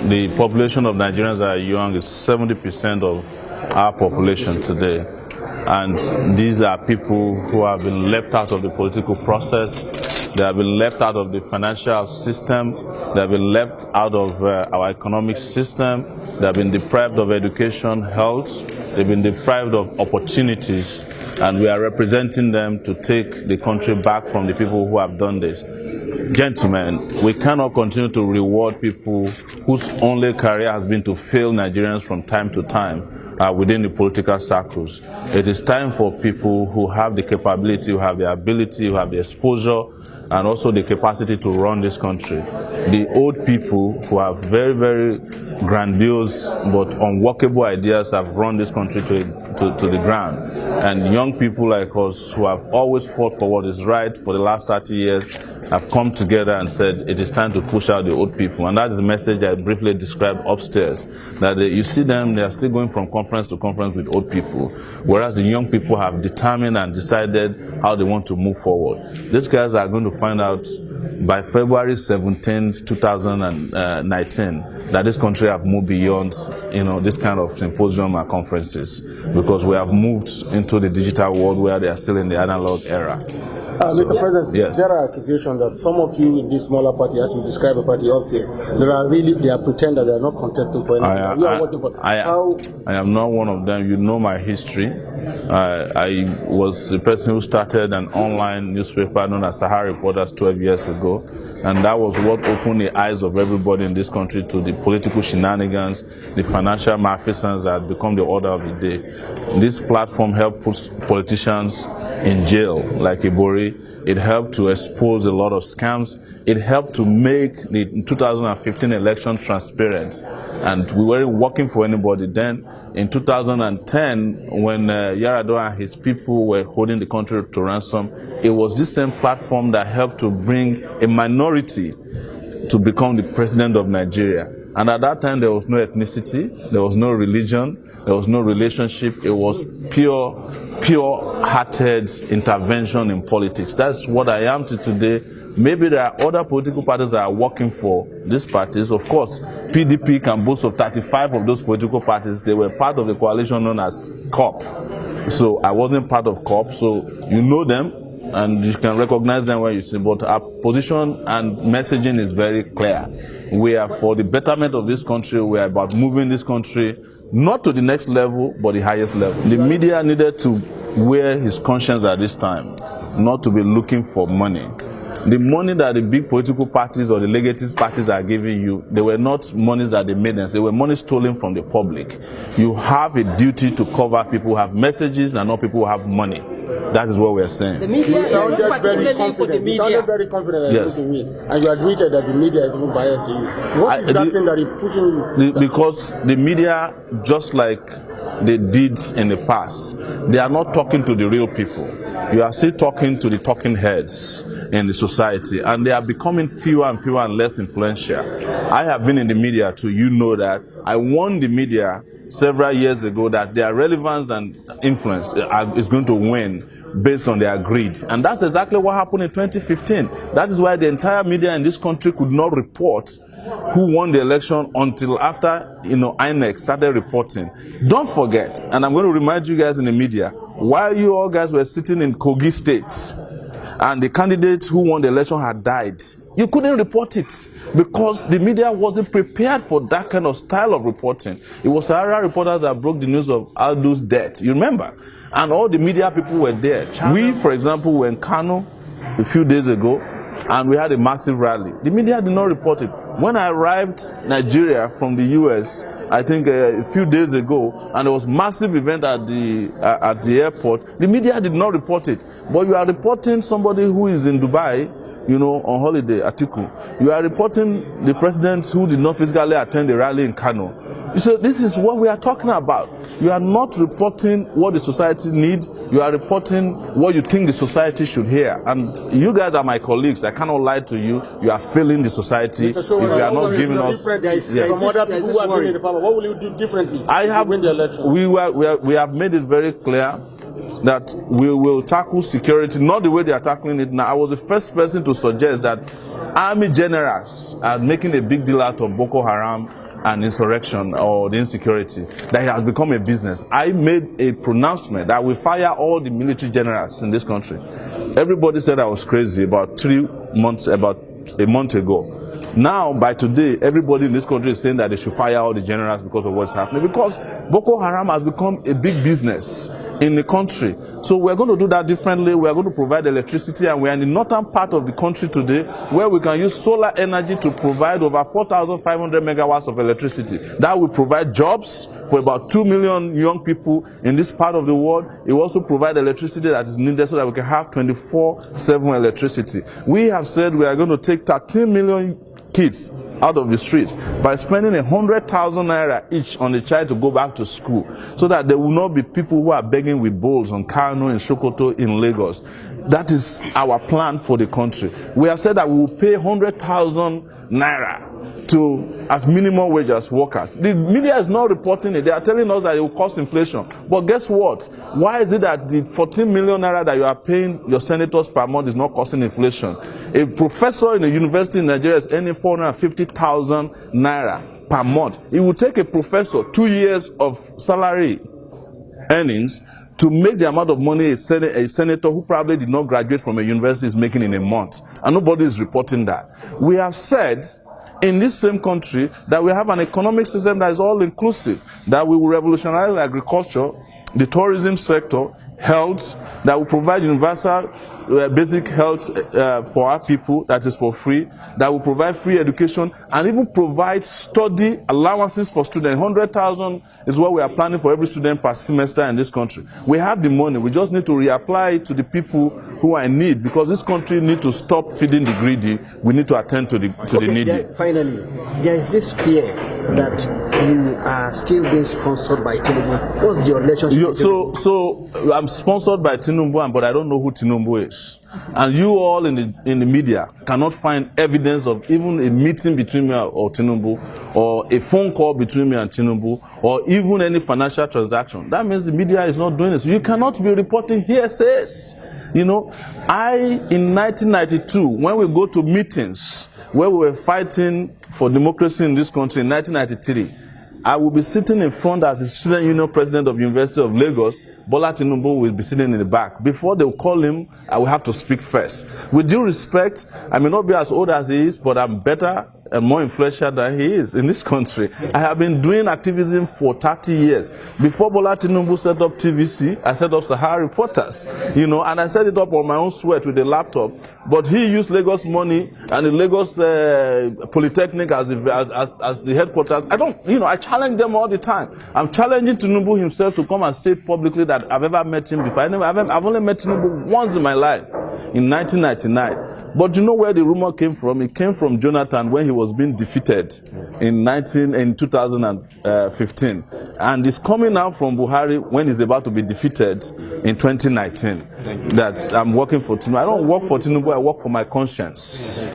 The population of Nigerians that are young is 70% of our population today. And these are people who have been left out of the political process. They have been left out of the financial system. They have been left out of our economic system. They have been deprived of education, health. They've been deprived of opportunities. And we are representing them to take the country back from the people who have done this. Gentlemen, we cannot continue to reward people whose only career has been to fail Nigerians from time to time within the political circles. It is time for people who have the capability, who have the ability, who have the exposure, and also the capacity to run this country. The old people who have very, very grandiose but unworkable ideas have run this country to the ground. And young people like us who have always fought for what is right for the last 30 years have come together and said it is time to push out the old people. And that is the message I briefly described upstairs. That you see them, they are still going from conference to conference with old people, whereas the young people have determined and decided how they want to move forward. These guys are going to find out by February 17th, 2019, that this country have moved beyond, this kind of symposium and conferences, because we have moved into the digital world where they are still in the analog era. Mr. President, yes. There are accusations that some of you in this smaller party, as you describe a party upstairs, they are pretenders, they are not contesting for anything. I am not one of them. You know my history. I was the person who started an online newspaper known as Sahara Reporters 12 years ago, and that was what opened the eyes of everybody in this country to the political shenanigans, the financial malfeasance that had become the order of the day. This platform helped put politicians in jail, like Ibori. It helped to expose a lot of scams. It helped to make the 2015 election transparent. And we weren't working for anybody then. In 2010, when Yar'Adua and his people were holding the country to ransom, it was this same platform that helped to bring a minority to become the president of Nigeria. And at that time, there was no ethnicity, there was no religion, there was no relationship. It was pure-hearted intervention in politics. That's what I am to today. Maybe there are other political parties that are working for these parties. Of course, PDP can boast of 35 of those political parties. They were part of the coalition known as COP. So I wasn't part of COP, so you know them and you can recognize them when you see. But our position and messaging is very clear. We are for the betterment of this country. We are about moving this country not to the next level, but the highest level. The media needed to wear his conscience at this time, not to be looking for money. The money that the big political parties or the legacy parties are giving you, they were not monies that they made them. They were money stolen from the public. You have a duty to cover people who have messages and not people who have money. That is what we are saying. The media is very confident. You sounded very confident that yes. And you admitted that the media is even biased to you. What is that thing that is pushing you? Because the media, just like they did in the past, they are not talking to the real people. You are still talking to the talking heads in the society, and they are becoming fewer and fewer and less influential. I have been in the media too. You know that. I warned the media several years ago that their relevance and influence is going to wane based on their greed. And that's exactly what happened in 2015. That is why the entire media in this country could not report who won the election until after INEC started reporting. Don't forget, and I'm going to remind you guys in the media, while you all guys were sitting in Kogi State and the candidates who won the election had died, you couldn't report it because the media wasn't prepared for that kind of style of reporting. It was Sahara Reporters that broke the news of Aldo's death, you remember? And all the media people were there. We, for example, were in Kano a few days ago, and we had a massive rally. The media did not report it. When I arrived in Nigeria from the US, I think a few days ago, and there was massive event at the airport, the media did not report it. But you are reporting somebody who is in Dubai, on holiday, Atiku. You are reporting the president who did not physically attend the rally in Kano. So this is what we are talking about. You are not reporting what the society needs. You are reporting what you think the society should hear. And you guys are my colleagues. I cannot lie to you. You are failing the society if you are not giving us. From other people who have been in the power, what will you do differently? Win the election? We have made it very clear that we will tackle security, not the way they are tackling it now. I was the first person to suggest that army generals are making a big deal out of Boko Haram and insurrection or the insecurity, that it has become a business. I made a pronouncement that we fire all the military generals in this country. Everybody said I was crazy about a month ago. Now, by today, everybody in this country is saying that they should fire all the generals because of what's happening. Because Boko Haram has become a big business in the country. So we're going to do that differently. We're going to provide electricity, and we're in the northern part of the country today where we can use solar energy to provide over 4,500 megawatts of electricity. That will provide jobs for about 2 million young people in this part of the world. It will also provide electricity that is needed so that we can have 24/7 electricity. We have said we are going to take 13 million kids out of the streets by spending 100,000 naira each on the child to go back to school, so that there will not be people who are begging with bowls on Kano, in Sokoto, in Lagos. That is our plan for the country. We have said that we will pay 100,000 naira to as minimum wage as workers. The media is not reporting it. They are telling us that it will cause inflation. But guess what? Why is it that the 14 million naira that you are paying your senators per month is not causing inflation? A professor in a university in Nigeria is earning 450,000 naira per month. It will take a professor 2 years of salary earnings to make the amount of money a senator who probably did not graduate from a university is making in a month. And nobody is reporting that. We have said in this same country that we have an economic system that is all inclusive, that we will revolutionize agriculture, the tourism sector, health, that will provide universal basic health for our people, that is for free, that will provide free education, and even provide study allowances for students. 100,000 is what we are planning for every student per semester in this country. We have the money. We just need to reapply it to the people who are in need, because this country needs to stop feeding the greedy. We need to attend to the needy. Finally, there is this fear that you are still being sponsored by Tinubu. What's your relationship? So I'm sponsored by Tinubu, but I don't know who Tinubu is. And you all in the media cannot find evidence of even a meeting between me or Tinubu, or a phone call between me and Tinubu, or even any financial transaction. That means the media is not doing this. You cannot be reporting hearsays. In 1992, when we go to meetings where we were fighting for democracy in this country in 1993, I will be sitting in front as the student union president of University of Lagos. Bola Tinubu will be sitting in the back. Before they will call him, I will have to speak first. With due respect, I may not be as old as he is, but I'm better and more influential than he is in this country. I have been doing activism for 30 years. Before Bola Tinubu set up TVC, I set up Sahara Reporters, and I set it up on my own sweat with a laptop. But he used Lagos money and the Lagos Polytechnic as the headquarters. I challenge them all the time. I'm challenging Tinubu himself to come and say publicly that I've ever met him before. I've only met Tinubu once in my life, in 1999. But you know where the rumor came from? It came from Jonathan when he was being defeated in 2015. And it's coming out from Buhari when he's about to be defeated in 2019. That I'm working for Tinubu. I don't work for Tinubu, I work for my conscience.